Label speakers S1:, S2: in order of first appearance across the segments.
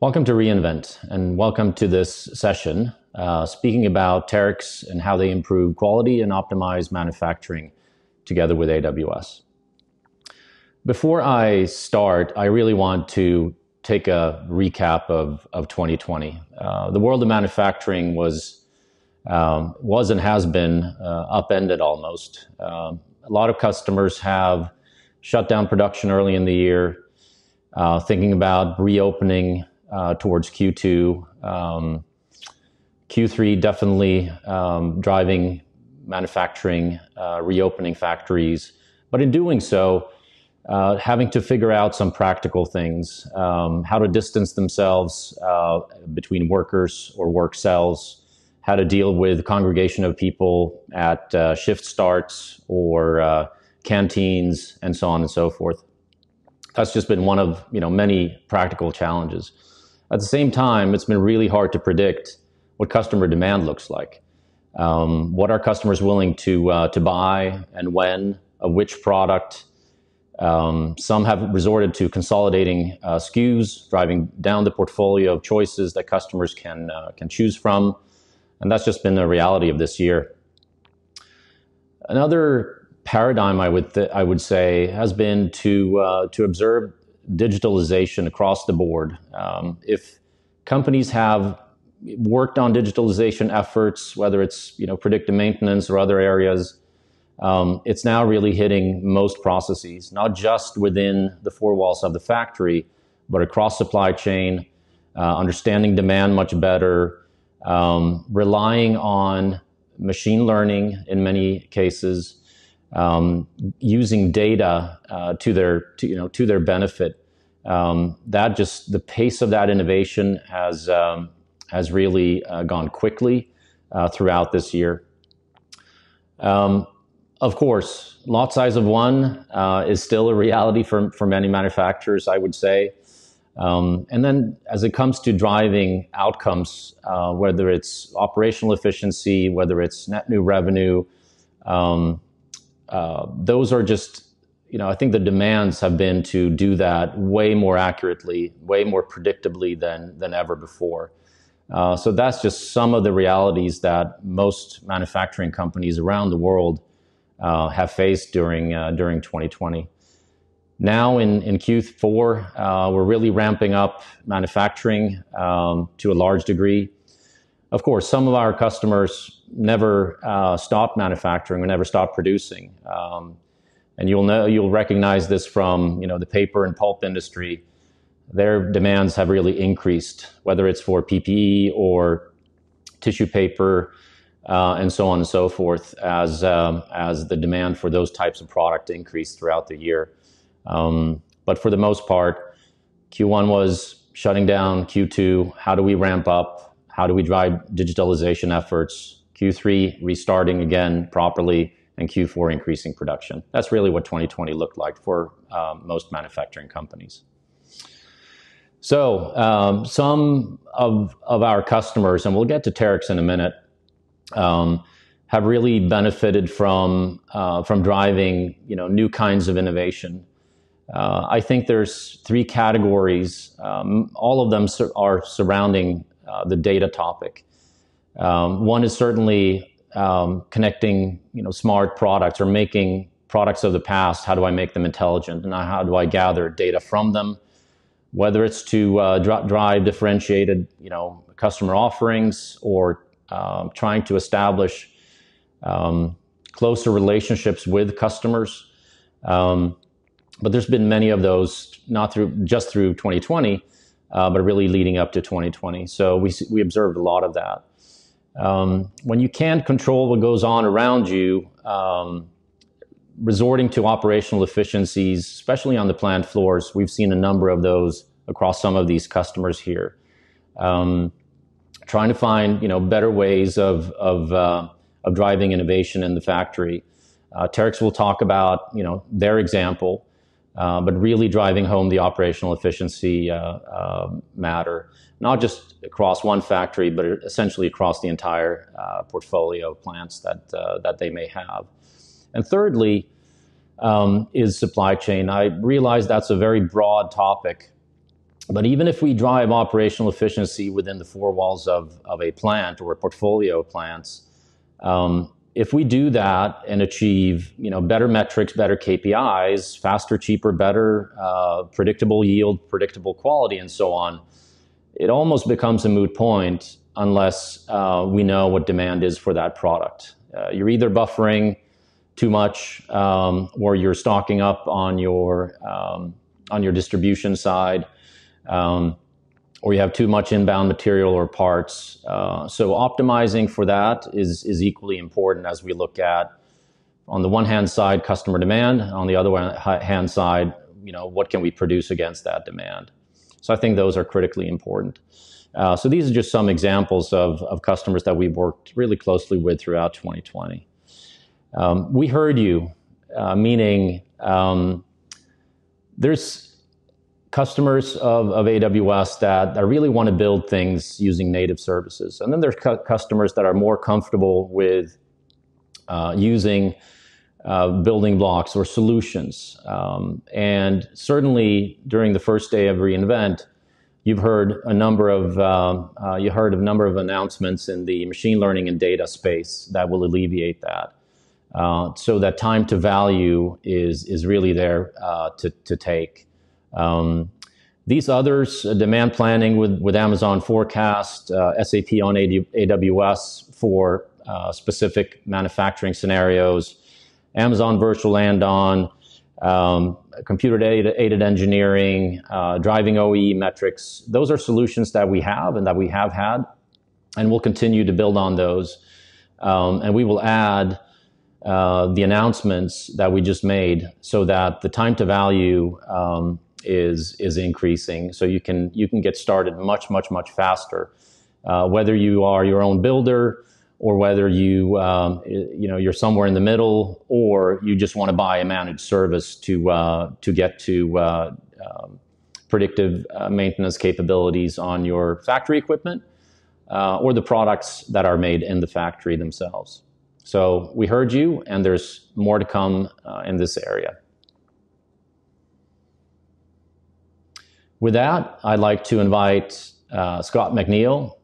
S1: Welcome to reInvent, and welcome to this session speaking about Terex and how they improve quality and optimize manufacturing together with AWS. Before I start, I really want to take a recap of 2020. The world of manufacturing was and has been upended almost. A lot of customers have shut down production early in the year, thinking about reopening towards Q2. Q3 definitely driving manufacturing, reopening factories, but in doing so, having to figure out some practical things, how to distance themselves between workers or work cells, how to deal with congregation of people at shift starts or canteens, and so on and so forth. That's just been one of many practical challenges. At the same time, it's been really hard to predict what customer demand looks like. What are customers willing to buy and when, of which product? Some have resorted to consolidating SKUs, driving down the portfolio of choices that customers can choose from, and that's just been the reality of this year. Another paradigm I would say has been to observe digitalization across the board. If companies have worked on digitalization efforts, whether it's predictive maintenance or other areas, it's now really hitting most processes, not just within the four walls of the factory, but across supply chain, understanding demand much better, relying on machine learning in many cases, using data to their benefit. That just the pace of that innovation has really gone quickly throughout this year. Of course, lot size of one is still a reality for many manufacturers, I would say. And then as it comes to driving outcomes, whether it's operational efficiency, whether it's net new revenue, those are just, I think the demands have been to do that way more accurately, way more predictably than ever before. So that's just some of the realities that most manufacturing companies around the world have faced during 2020. Now in Q4, we're really ramping up manufacturing to a large degree. Of course, some of our customers never stopped manufacturing or never stopped producing. And you'll recognize this from the paper and pulp industry. Their demands have really increased, whether it's for PPE or tissue paper, and so on and so forth, as the demand for those types of product increased throughout the year. But for the most part, Q1 was shutting down. Q2, how do we ramp up? How do we drive digitalization efforts? Q3, restarting again properly, and Q4, increasing production. That's really what 2020 looked like for most manufacturing companies. So some of our customers, and we'll get to Terex in a minute, have really benefited from driving new kinds of innovation. I think there's three categories. All of them are surrounding the data topic. One is certainly connecting smart products or making products of the past. How do I make them intelligent, and how do I gather data from them? Whether it's to drive differentiated customer offerings or trying to establish closer relationships with customers. But there's been many of those, not just through 2020, but really leading up to 2020. So we observed a lot of that. When you can't control what goes on around you, resorting to operational efficiencies, especially on the plant floors, we've seen a number of those across some of these customers here. Trying to find better ways of driving innovation in the factory. Terex will talk about their example, but really driving home the operational efficiency matter, not just across one factory, but essentially across the entire portfolio of plants that they may have. And thirdly, is supply chain. I realize that's a very broad topic, But even if we drive operational efficiency within the four walls of a plant or a portfolio of plants, if we do that and achieve, better metrics, better KPIs, faster, cheaper, better, predictable yield, predictable quality, and so on, it almost becomes a moot point unless we know what demand is for that product. You're either buffering too much, or you're stocking up on your distribution side, or you have too much inbound material or parts. So optimizing for that is equally important as we look at, on the one hand side, customer demand, on the other hand side, what can we produce against that demand. So I think those are critically important. So these are just some examples of customers that we've worked really closely with throughout 2020. We heard you, meaning there's customers of AWS that really want to build things using native services. And then there's customers that are more comfortable with using building blocks or solutions. And certainly during the first day of reInvent, you've heard a number of announcements in the machine learning and data space that will alleviate that. So that time to value is really there to take. These others, demand planning with Amazon Forecast, SAP on AWS for specific manufacturing scenarios, Amazon Virtual Andon, computer-aided engineering, driving OEE metrics. Those are solutions that we have and that we have had, and we'll continue to build on those. And we will add the announcements that we just made so that the time to value is increasing. So you can get started much faster, whether you are your own builder or whether you're somewhere in the middle, or you just want to buy a managed service to get to predictive maintenance capabilities on your factory equipment or the products that are made in the factory themselves. So we heard you, and there's more to come in this area. With that, I'd like to invite Scott McNeal,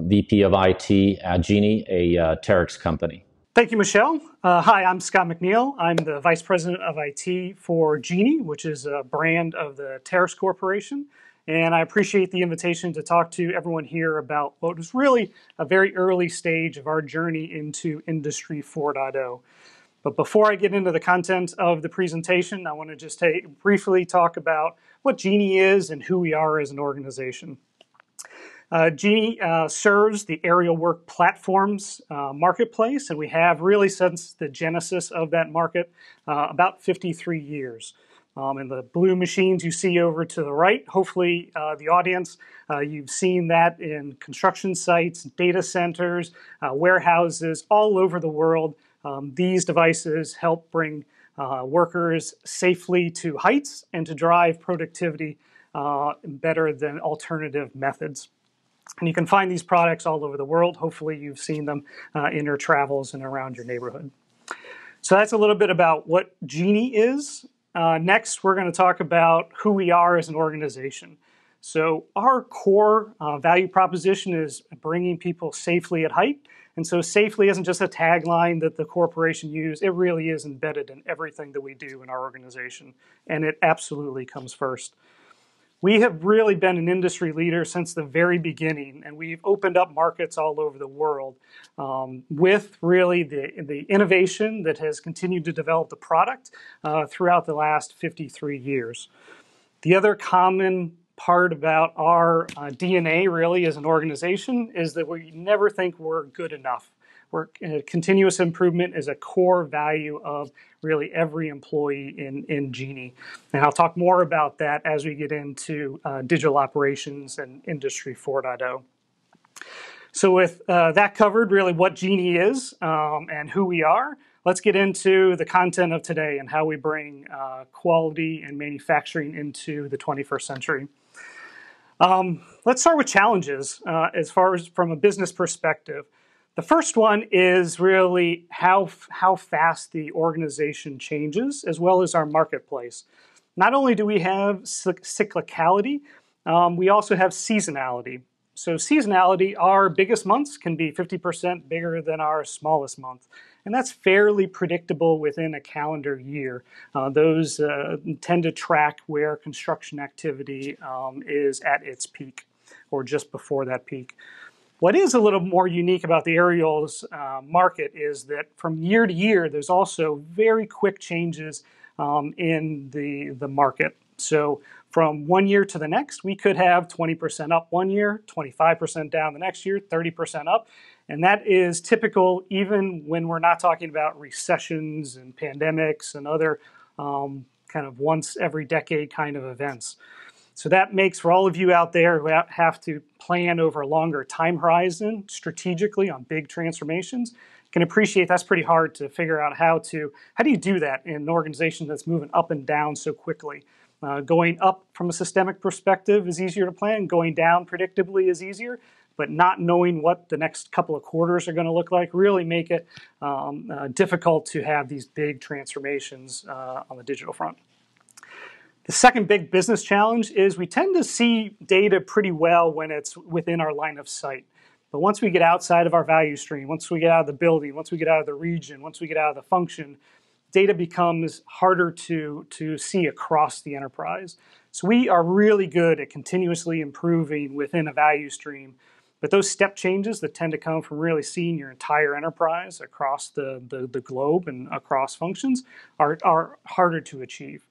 S1: VP of IT at Genie, a Terex company.
S2: Thank you, Michelle. Hi, I'm Scott McNeal. I'm the Vice President of IT for Genie, which is a brand of the Terex Corporation. And I appreciate the invitation to talk to everyone here about what was really a very early stage of our journey into Industry 4.0. But before I get into the content of the presentation, I want to just briefly talk about what Genie is and who we are as an organization. Genie serves the aerial work platforms marketplace, and we have really since the genesis of that market about 53 years. And the blue machines you see over to the right, hopefully the audience, you've seen that in construction sites, data centers, warehouses all over the world. These devices help bring workers safely to heights and to drive productivity better than alternative methods. And you can find these products all over the world. Hopefully you've seen them in your travels and around your neighborhood. So that's a little bit about what Genie is. Next, we're going to talk about who we are as an organization. So our core value proposition is bringing people safely at height. And so safely isn't just a tagline that the corporation used. It really is embedded in everything that we do in our organization. And it absolutely comes first. We have really been an industry leader since the very beginning, and we've opened up markets all over the world with really the innovation that has continued to develop the product throughout the last 53 years. The other common part about our DNA really as an organization is that we never think we're good enough. Continuous improvement is a core value of really every employee in Genie. And I'll talk more about that as we get into digital operations and Industry 4.0. So with that covered, really what Genie is and who we are, let's get into the content of today and how we bring quality and manufacturing into the 21st century. Let's start with challenges as far as from a business perspective. The first one is really how fast the organization changes, as well as our marketplace. Not only do we have cyclicality, we also have seasonality. So seasonality, our biggest months can be 50% bigger than our smallest month. And that's fairly predictable within a calendar year. Those tend to track where construction activity is at its peak or just before that peak. What is a little more unique about the aerials market is that from year to year, there's also very quick changes in the market. So from one year to the next, we could have 20% up one year, 25% down the next year, 30% up. And that is typical even when we're not talking about recessions and pandemics and other kind of once every decade kind of events. So that makes, for all of you out there who have to plan over a longer time horizon strategically on big transformations, can appreciate that's pretty hard to figure out how do you do that in an organization that's moving up and down so quickly. Going up from a systemic perspective is easier to plan. Going down predictably is easier, but not knowing what the next couple of quarters are going to look like really make it difficult to have these big transformations on the digital front. The second big business challenge is we tend to see data pretty well when it's within our line of sight. But once we get outside of our value stream, once we get out of the building, once we get out of the region, once we get out of the function, data becomes harder to see across the enterprise. So we are really good at continuously improving within a value stream. But those step changes that tend to come from really seeing your entire enterprise across the globe and across functions are harder to achieve.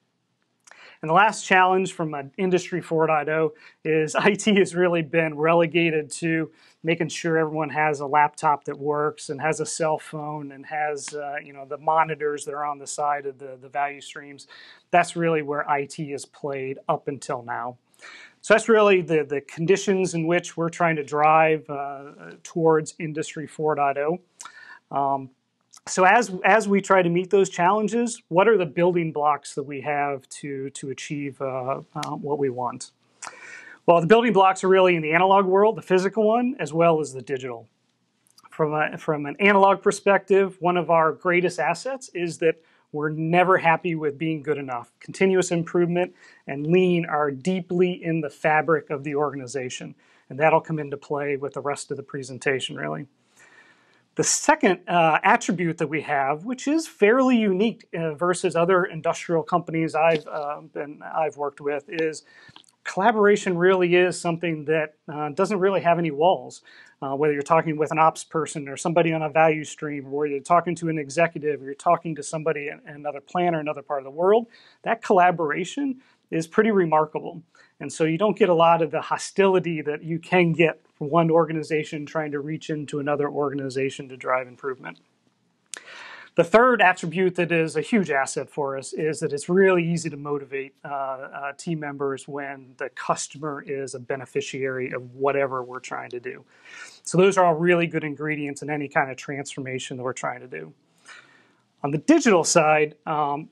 S2: And the last challenge from an Industry 4.0 is IT has really been relegated to making sure everyone has a laptop that works and has a cell phone and has the monitors that are on the side of the value streams. That's really where IT has played up until now. So that's really the conditions in which we're trying to drive towards Industry 4.0. So as we try to meet those challenges, what are the building blocks that we have to achieve what we want? Well, the building blocks are really in the analog world, the physical one, as well as the digital. From an analog perspective, one of our greatest assets is that we're never happy with being good enough. Continuous improvement and lean are deeply in the fabric of the organization, and that'll come into play with the rest of the presentation, really. The second attribute that we have, which is fairly unique versus other industrial companies I've worked with, is collaboration really is something that doesn't really have any walls. Whether you're talking with an ops person or somebody on a value stream, or whether you're talking to an executive or you're talking to somebody in another plant or another part of the world, that collaboration is pretty remarkable. And so you don't get a lot of the hostility that you can get from one organization trying to reach into another organization to drive improvement. The third attribute that is a huge asset for us is that it's really easy to motivate team members when the customer is a beneficiary of whatever we're trying to do. So those are all really good ingredients in any kind of transformation that we're trying to do. On the digital side,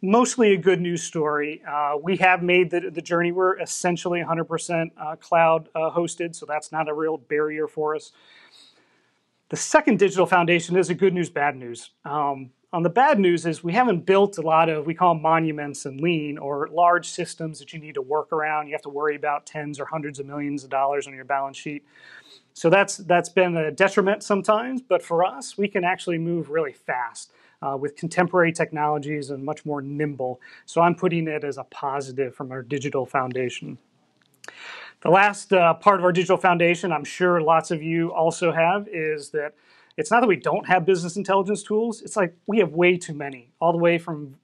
S2: mostly a good news story. We have made the journey. We're essentially 100% cloud hosted, so that's not a real barrier for us. The second digital foundation is a good news, bad news. On the bad news is we haven't built a lot of, we call them monuments and lean, or large systems that you need to work around. You have to worry about tens or hundreds of millions of dollars on your balance sheet. So that's been a detriment sometimes, but for us, we can actually move really fast with contemporary technologies and much more nimble. So I'm putting it as a positive from our digital foundation. The last part of our digital foundation, I'm sure lots of you also have, is that it's not that we don't have business intelligence tools. It's like we have way too many, all the way from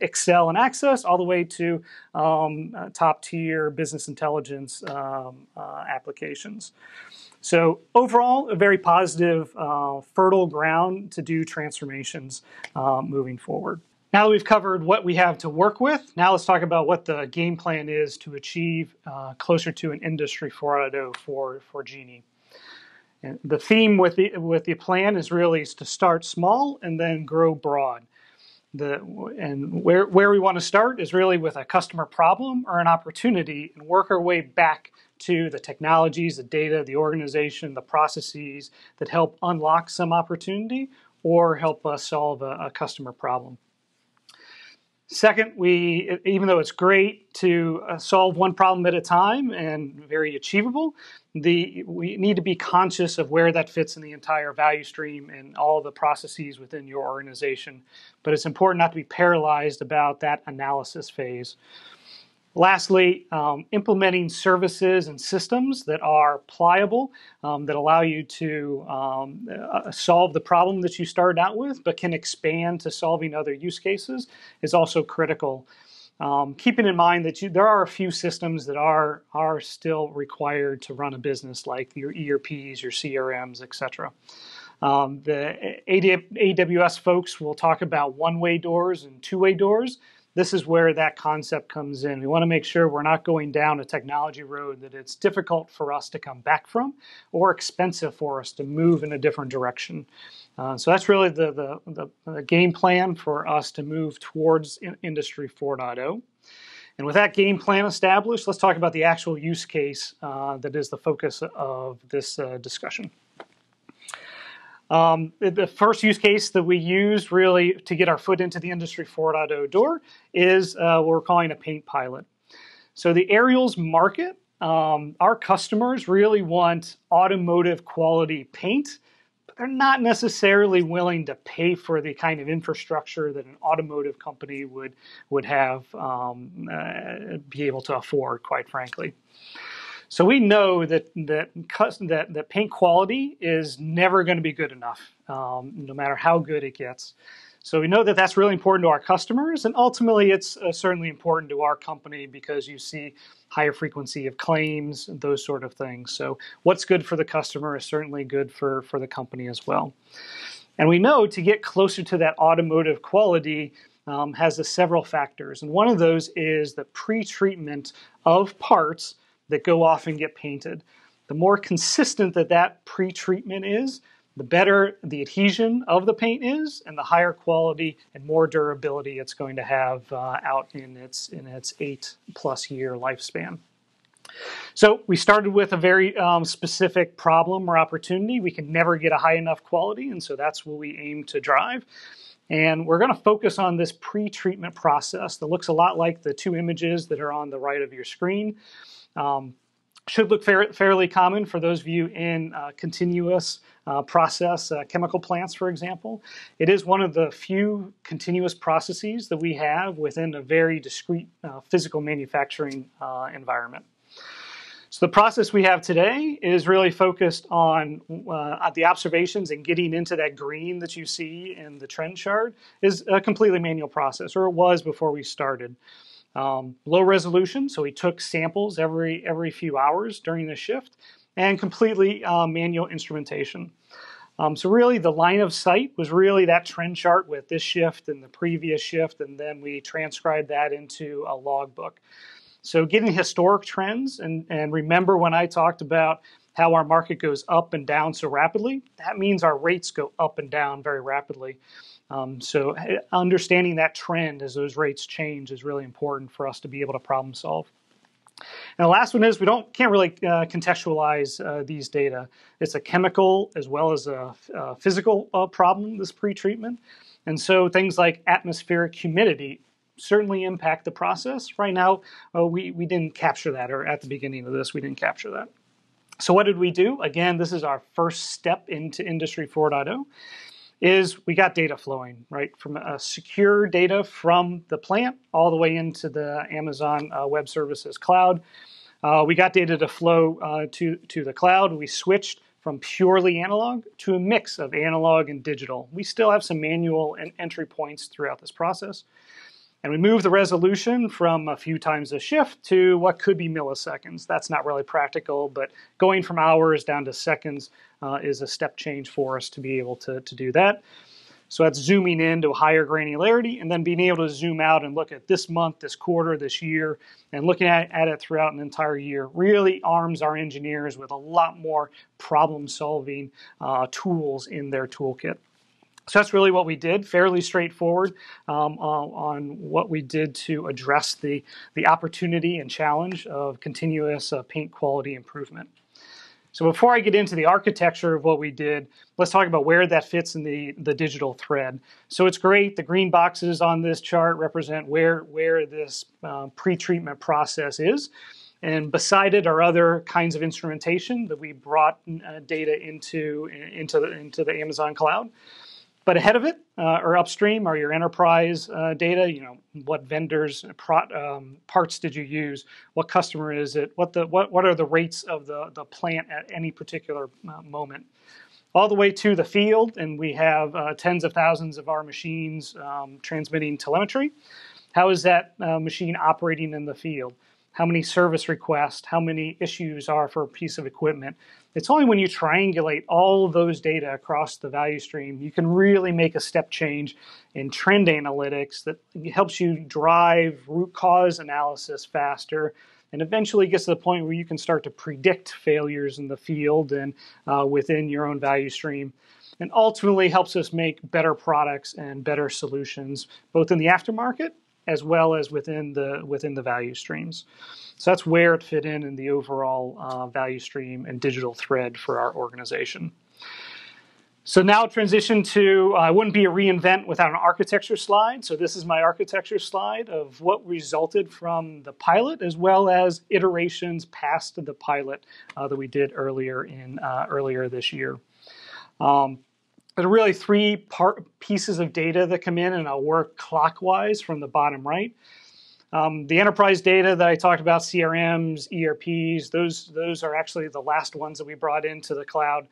S2: Excel and Access, all the way to top-tier business intelligence applications. So overall, a very positive, fertile ground to do transformations moving forward. Now that we've covered what we have to work with, now let's talk about what the game plan is to achieve closer to an Industry 4.0 for Genie. And the theme with the plan is really to start small and then grow broad. And where we want to start is really with a customer problem or an opportunity and work our way back to the technologies, the data, the organization, the processes that help unlock some opportunity or help us solve a customer problem. Second, even though it's great to solve one problem at a time and very achievable, we need to be conscious of where that fits in the entire value stream and all the processes within your organization. But it's important not to be paralyzed about that analysis phase. Lastly, implementing services and systems that are pliable, that allow you to solve the problem that you started out with, but can expand to solving other use cases is also critical. Keeping in mind that there are a few systems that are still required to run a business, like your ERPs, your CRMs, etc. The AWS folks will talk about one-way doors and two-way doors. This is where that concept comes in. We want to make sure we're not going down a technology road that it's difficult for us to come back from or expensive for us to move in a different direction. So that's really the game plan for us to move towards Industry 4.0. And with that game plan established, let's talk about the actual use case that is the focus of this discussion. The first use case that we used really to get our foot into the Industry 4.0 door is what we're calling a paint pilot. So the aerials market, our customers really want automotive quality paint, but they're not necessarily willing to pay for the kind of infrastructure that an automotive company would have be able to afford, quite frankly. So we know that paint quality is never going to be good enough, no matter how good it gets. So we know that that's really important to our customers, and ultimately it's certainly important to our company because you see higher frequency of claims and those sort of things. So what's good for the customer is certainly good for the company as well. And we know to get closer to that automotive quality has several factors, and one of those is the pre-treatment of parts that go off and get painted. The more consistent that pre-treatment is, the better the adhesion of the paint is, and the higher quality and more durability it's going to have out in its 8+ year lifespan. So we started with a very specific problem or opportunity. We can never get a high enough quality, and so that's what we aim to drive. And we're going to focus on this pre-treatment process that looks a lot like the two images that are on the right of your screen. Should look fairly common for those of you in continuous process chemical plants, for example. It is one of the few continuous processes that we have within a very discrete physical manufacturing environment. So the process we have today is really focused on the observations and getting into that green that you see in the trend chart is a completely manual process, or it was before we started. Low resolution, so we took samples every few hours during the shift, and completely manual instrumentation. So really the line of sight was really that trend chart with this shift and the previous shift, and then we transcribed that into a logbook. So getting historic trends, and remember when I talked about how our market goes up and down so rapidly, that means our rates go up and down very rapidly. So understanding that trend as those rates change is really important for us to be able to problem solve. And the last one is we can't really contextualize these data. It's a chemical as well as a physical problem, this pre-treatment. And so things like atmospheric humidity certainly impact the process. Right now, we didn't capture that, or at the beginning of this, we didn't capture that. So what did we do? Again, this is our first step into Industry 4.0. is we got data flowing, right, from secure data from the plant all the way into the Amazon Web Services cloud. We got data to flow to the cloud. We switched from purely analog to a mix of analog and digital. We still have some manual entry points throughout this process. And we moved the resolution from a few times a shift to what could be milliseconds. That's not really practical, but going from hours down to seconds is a step change for us to be able to do that. So that's zooming into a higher granularity, and then being able to zoom out and look at this month, this quarter, this year, and looking at it throughout an entire year really arms our engineers with a lot more problem-solving tools in their toolkit. So that's really what we did, fairly straightforward on what we did to address the opportunity and challenge of continuous paint quality improvement. So before I get into the architecture of what we did, let's talk about where that fits in the digital thread. So it's great. The green boxes on this chart represent where this pre-treatment process is. And beside it are other kinds of instrumentation that we brought data into the Amazon cloud. But ahead of it, or upstream, are your enterprise data. You know, what vendors, parts did you use? What customer is it? What are the rates of the plant at any particular moment? All the way to the field, and we have tens of thousands of our machines transmitting telemetry. How is that machine operating in the field? How many service requests? How many issues are for a piece of equipment? It's only when you triangulate all of those data across the value stream, you can really make a step change in trend analytics that helps you drive root cause analysis faster, and eventually gets to the point where you can start to predict failures in the field and within your own value stream, and ultimately helps us make better products and better solutions, both in the aftermarket as well as within the value streams. So that's where it fit in the overall value stream and digital thread for our organization. So now transition to, I wouldn't be a reinvent without an architecture slide. So this is my architecture slide of what resulted from the pilot, as well as iterations past the pilot that we did earlier this year. There are really three pieces of data that come in, and I'll work clockwise from the bottom right. The enterprise data that I talked about, CRMs, ERPs, those are actually the last ones that we brought into the cloud.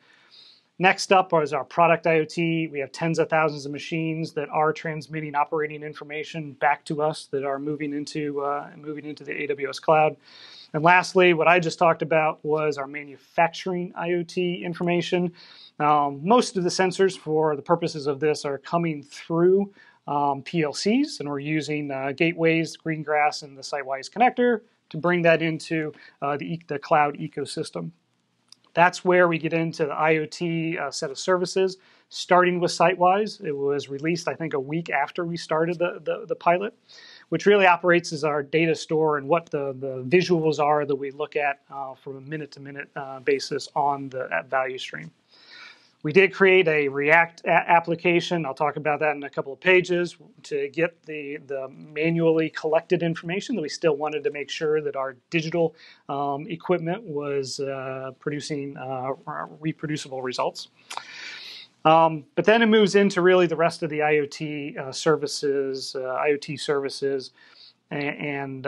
S2: Next up is our product IoT. We have tens of thousands of machines that are transmitting operating information back to us that are moving into the AWS cloud. And lastly, what I just talked about was our manufacturing IoT information. Most of the sensors for the purposes of this are coming through PLCs, and we're using gateways, Greengrass, and the Sitewise connector to bring that into the cloud ecosystem. That's where we get into the IoT set of services, starting with Sitewise. It was released, I think, a week after we started the pilot, which really operates as our data store and what the visuals are that we look at from a minute-to-minute basis on that value stream. We did create a React application. I'll talk about that in a couple of pages to get the manually collected information that we still wanted to make sure that our digital equipment was producing reproducible results. But then it moves into really the rest of the IoT services, and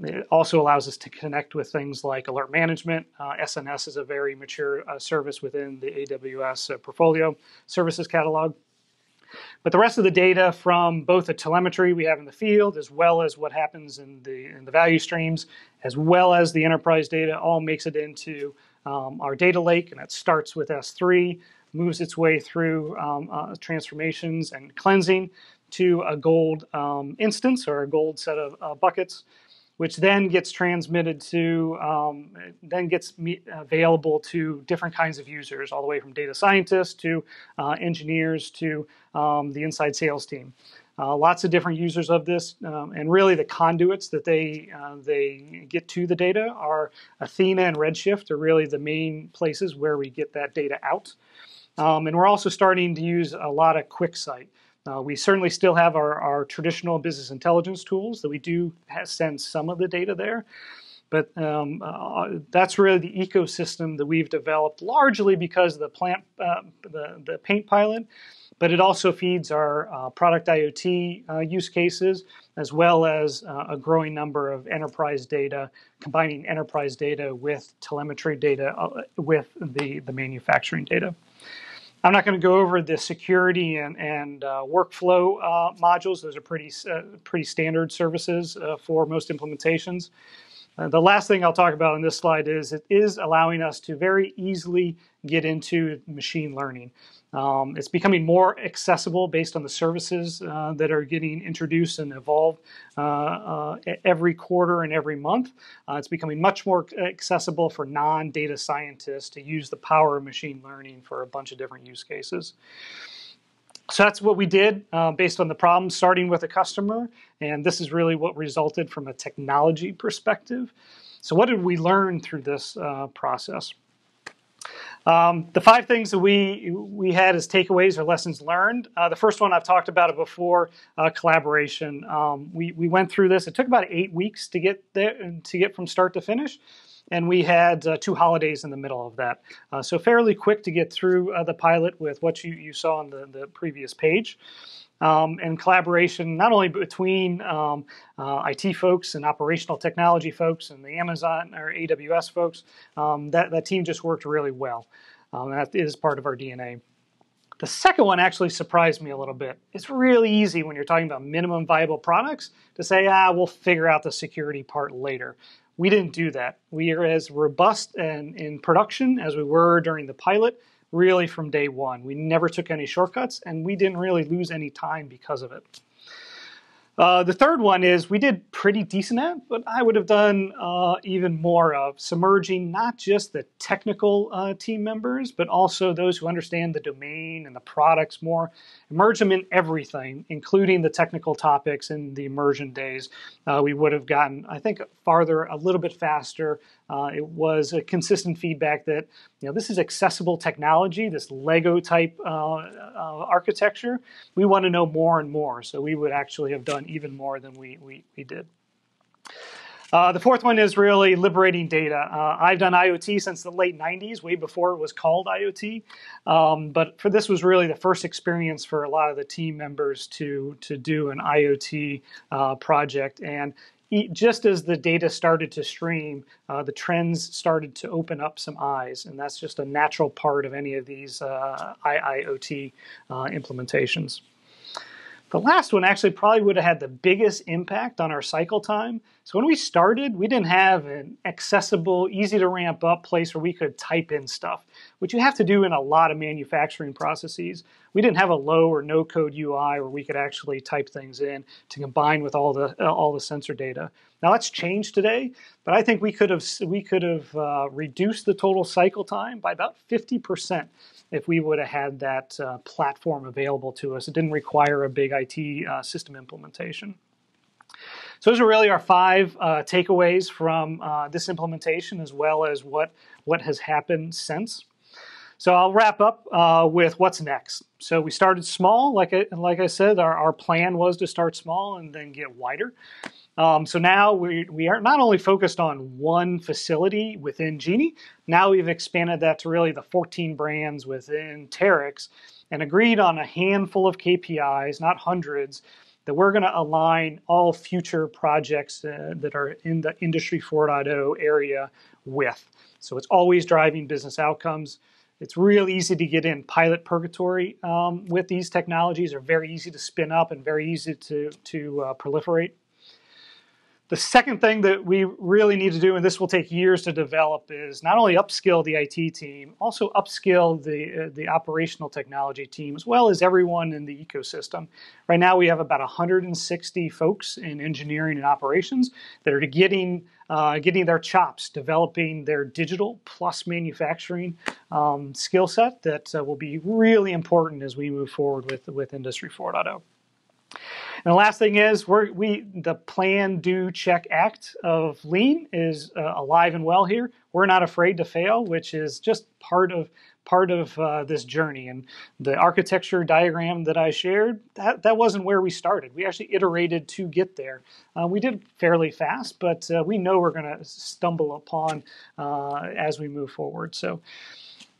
S2: it also allows us to connect with things like alert management. SNS is a very mature service within the AWS portfolio services catalog. But the rest of the data from both the telemetry we have in the field, as well as what happens in the value streams, as well as the enterprise data, all makes it into our data lake, and it starts with S3, moves its way through transformations and cleansing to a gold instance or a gold set of buckets, which then gets transmitted to, available to different kinds of users, all the way from data scientists to engineers to the inside sales team. Lots of different users of this, and really the conduits that they get to the data are Athena and Redshift are really the main places where we get that data out. And we're also starting to use a lot of QuickSight. We certainly still have our traditional business intelligence tools that we do send some of the data there, but that's really the ecosystem that we've developed largely because of the paint pilot, but it also feeds our product IoT use cases, as well as a growing number of enterprise data, combining enterprise data with telemetry data with the manufacturing data. I'm not going to go over the security and workflow modules. Those are pretty standard services for most implementations. The last thing I'll talk about on this slide is it is allowing us to very easily get into machine learning. It's becoming more accessible based on the services that are getting introduced and evolved every quarter and every month. It's becoming much more accessible for non-data scientists to use the power of machine learning for a bunch of different use cases. So that's what we did based on the problem, starting with a customer, and this is really what resulted from a technology perspective. So what did we learn through this process? The 5 things that we had as takeaways or lessons learned. The first one, I've talked about it before, collaboration. We went through this. It took about 8 weeks to get there, to get from start to finish. And we had 2 holidays in the middle of that. So fairly quick to get through the pilot with what you saw on the previous page. And collaboration not only between IT folks and operational technology folks and the Amazon or AWS folks, that team just worked really well. That is part of our DNA. The second one actually surprised me a little bit. It's really easy when you're talking about minimum viable products to say, we'll figure out the security part later. We didn't do that. We are as robust and in production as we were during the pilot, really from day one. We never took any shortcuts, and we didn't really lose any time because of it. The third one is we did pretty decent at, but I would have done even more of submerging not just the technical team members, but also those who understand the domain and the products more. Immerse them in everything, including the technical topics in the immersion days. We would have gotten, I think, farther a little bit faster. It was a consistent feedback that this is accessible technology, this Lego type architecture. We want to know more and more, so we would actually have done even more than we did. The fourth one is really liberating data. I've done IoT since the late 90s, way before it was called IoT. But for this was really the first experience for a lot of the team members to do an IoT project. And just as the data started to stream, the trends started to open up some eyes. And that's just a natural part of any of these IoT implementations. The last one actually probably would have had the biggest impact on our cycle time. So when we started, we didn't have an accessible, easy to ramp up place where we could type in stuff, which you have to do in a lot of manufacturing processes. We didn't have a low or no code UI where we could actually type things in to combine with all the sensor data. Now that's changed today, but I think we could have reduced the total cycle time by about 50%. If we would have had that platform available to us. It didn't require a big IT system implementation. So those are really our 5 takeaways from this implementation, as well as what has happened since. So I'll wrap up with what's next. So we started small, like I said, our plan was to start small and then get wider. So now we are not only focused on one facility within Genie, now we've expanded that to really the 14 brands within Terex and agreed on a handful of KPIs, not hundreds, that we're going to align all future projects that are in the Industry 4.0 area with. So it's always driving business outcomes. It's really easy to get in pilot purgatory with these technologies. They're very easy to spin up and very easy to proliferate. The second thing that we really need to do, and this will take years to develop, is not only upskill the IT team, also upskill the operational technology team, as well as everyone in the ecosystem. Right now, we have about 160 folks in engineering and operations that are getting their chops, developing their digital plus manufacturing skill set that will be really important as we move forward with Industry 4.0. And the last thing is, the plan, do, check, act of Lean is alive and well here. We're not afraid to fail, which is just part of this journey. And the architecture diagram that I shared, that wasn't where we started. We actually iterated to get there. We did fairly fast, but we know we're going to stumble upon as we move forward. So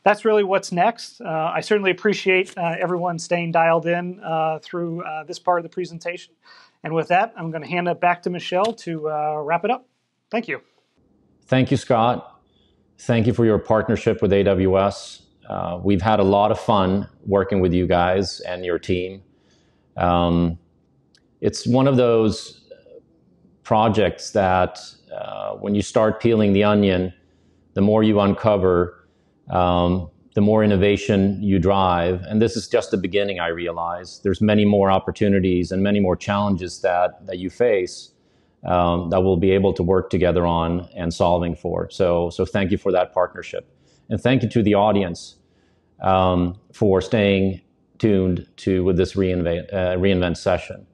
S2: that's really what's next. I certainly appreciate everyone staying dialed in through this part of the presentation. And with that, I'm going to hand it back to Michelle to wrap it up. Thank you.
S1: Thank you, Scott. Thank you for your partnership with AWS. We've had a lot of fun working with you guys and your team. It's one of those projects that when you start peeling the onion, the more you uncover, the more innovation you drive. And this is just the beginning, I realize. There's many more opportunities and many more challenges that you face that we'll be able to work together on and solving for. So thank you for that partnership. And thank you to the audience for staying tuned with this reInvent session.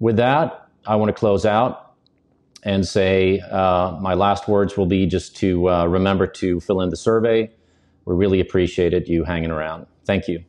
S1: With that, I want to close out and say my last words will be just to remember to fill in the survey. We really appreciated you hanging around. Thank you.